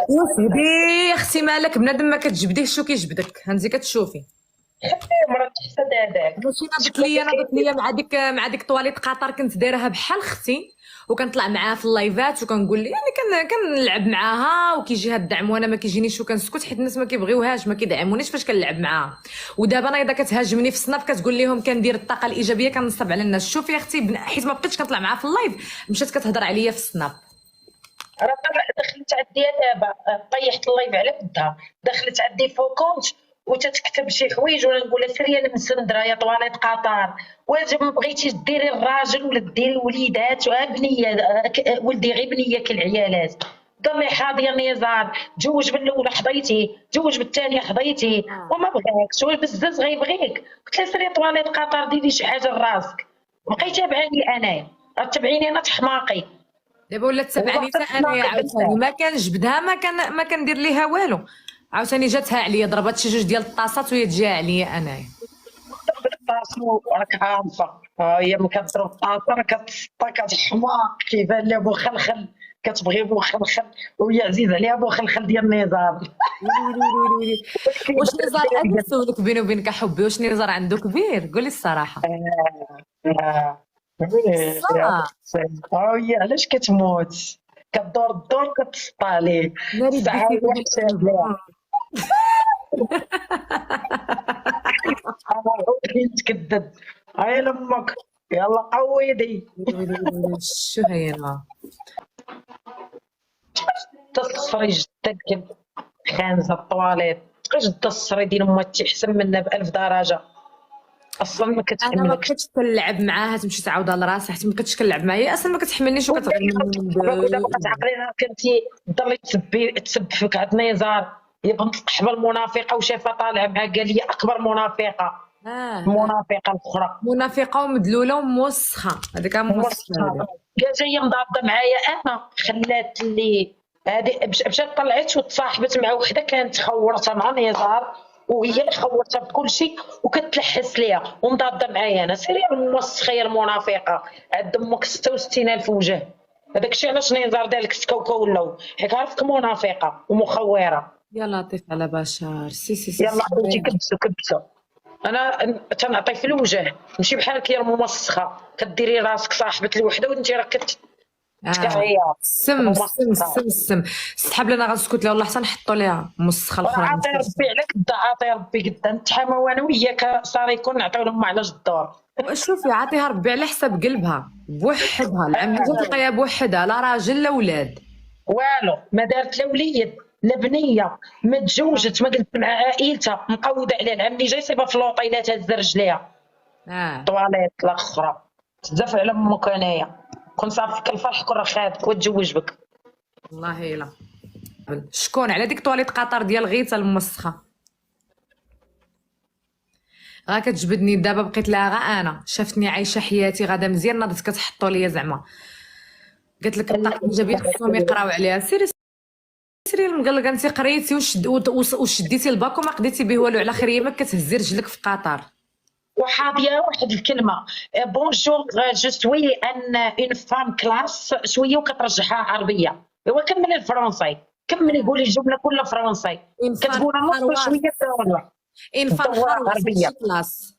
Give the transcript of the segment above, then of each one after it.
وتهدي اختي مالك بنادم ما كتجبديه شو كيجبدك انت كتشوفي. مرة تحسد هذاك. ماشي شكون اللي انا قلت لي مع ديك طواليت قطر كنت دايرها بحال اختي، وكنطلع معاها في اللايفات وكنقول لي يعني كنلعب معاها وكيجيها الدعم وانا ما كيجينيش وكنسكت حيت الناس ما كيبغيوهاش ما كيدعمونيش فاش كنلعب معاها. ودابا انا اذا كتهاجمني في السناب كتقول لهم كندير الطاقه الايجابيه كنصب على الناس. شوفي يا اختي حيت ما بقيتش كنطلع معاها في اللايف مشات كتهضر عليا في السناب. راه دخلت عندي دابا، طيحت اللايف على بدها، دخلت عندي فوكونت وتتكتب شي حوايج وانا نقول لها سيري انا مسندره يا طواليت قطر، واش ما بغيتيش ديري الراجل ولا ديري الوليدات بنيه ولدي غير بنيه كالعيالات. قال لي حاضر يا نزار، تزوج بالاولى حضيتي، تزوج بالثانيه حضيتي وما بغاكش وبزز غيبغيك. قلت لها سيري طواليت قطر ديري شي حاجه لراسك، بقيتي تابعاني انايا، تبعيني انا تحماقي. دابا ولات تبعني حتى انايا عاوتاني ما كنجبدها ما كندير ليها والو. عاوتاني جاتها عليا ضربات شي جوج ديال الطاسات وهي تجي عليا انايا. طاسو راك عارفه، هي ملي كضرب طاسه راه كتسطا كتحماق كيبان لها بوخلخل، كتبغي بوخلخل وهي عزيز عليها بوخلخل ديال النظام. ويلي ويلي ويلي ويلي. واش نزار انا نسولك بيني وبينك حبي، واش نزار عنده كبير؟ قولي الصراحه. صح. هي علاش كتموت، كدور الدور كتسطى عليه ناري الساعه ديتي وحشه عليها. تكدد هاي لامك يلا قويدي. ويلي ويلي ويلي شو هي انا. تصفري جدك خانزه الطواليت، جدة الصفري ديال امتي احسن منا ب1000 درجه، اصلا ما انا ما كتحملكش. بقيتش كنلعب معاها تمشي تعاودها لراسها حيت ما بقيتش كنلعب معاها اصلا ما كتحملنيش وكتغير مني من ولا بعد. بقى تعقلينها كنتي تضلي تسب فيك عند نزار يا بنت القحبه المنافقه، وشافها طالع معها قال لي اكبر منافقه، اه المنافقه الاخرى منافقه ومدلوله وموسخه هذيك موسخه هذيك. قال جايه مضاده معايا انا، خلات لي هذه مشات طلعت وتصاحبت مع وحده كانت خورتها مع نزار، وهي اللي خورتها بكل شيء وكتلحس ليها ومضاده معايا انا. سيري الموسخه يا المنافقه، عند امك 66,000 وجه. هذاك الشيء علاش نزار دالك سكوكو ولاو حيت عرفتك منافقه ومخوره. يا لطيف على بشار سي سي سي, يلا سي. خوتي كبسوا كبسوا، انا تنعطي في الوجه ماشي بحالك يا الموسخه كديري راسك صاحبه الوحده وانت راه تكعيا السم السم السم السم. سحب لنا غنسكت لها والله حتى نحطوا لها مسخه الاخرى. عاطي ربي عليك الدا، عاطي ربي قدا نتحامى وانا وياك صار يكون نعطيو لهم على الدور. شوفي عطيها ربي على حساب قلبها بوحدها العم جات تلقايها بوحدها لا راجل لا ولاد. والو ما دارت لا وليد لا بنيه، ما تزوجت ما قلت مع عائلتها مقوده عليها. العام اللي جاي صيبها في لوطيلات هز رجليها طواليت الاخرى بزاف على امك. انايا كون صافيك الفرح كون راه خادك وتزوج بك. والله لا. شكون على ديك طواليت قطر ديال غيتا المسخه غا كتجبدني دابا بقيت لها غا انا شافتني عايشه حياتي غادا مزيان ناضت كتحطوا ليا زعما قالت لك الطاقه الايجابيه خصهم يقراو عليها. سيري سيري المقلقه انت قريتي وشديتي الباك وما قديتي به والو على خير يمك كتهزي رجلك في قطر. وحاضيه واحد الكلمه بونجور جو سوي ان اون فام كلاس شويه وكترجعها عربيه. ايوا كملي الفرنسي، كملي قولي الجمله كلها فرنسي كتقول نص شويه الدوله انفان الدوله خروس عربيه. كلاس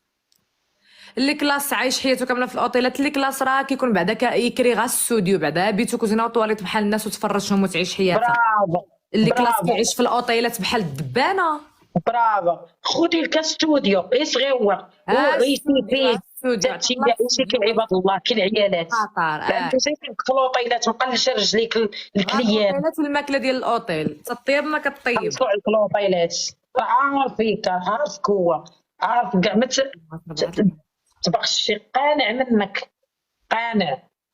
اللي كلاس عايش حياته كامله في الاوتيلات. اللي كلاس راه كيكون بعدا يكري غا الستوديو بعدا بيتو كوزينه وطواليت بحال الناس وتفرجهم وتعيش حياتها. برافو اللي كلاس برافو كيعيش في الاوتيلات بحال الدبانه. برافو خذي الكاستوديو صغيور وعيشي فيه تاتي عيشي كعباد الله كالعيالات. قطر انت شايفين في الوطيلات مقلشه رجليك الكليان الاوتيلات والماكله ديال الاوتيل تطيب ما كطيب. خلصوا على الوطيلات عارفيك عارفك هو عارف كاع ما تبغش شي قانع منك قانع.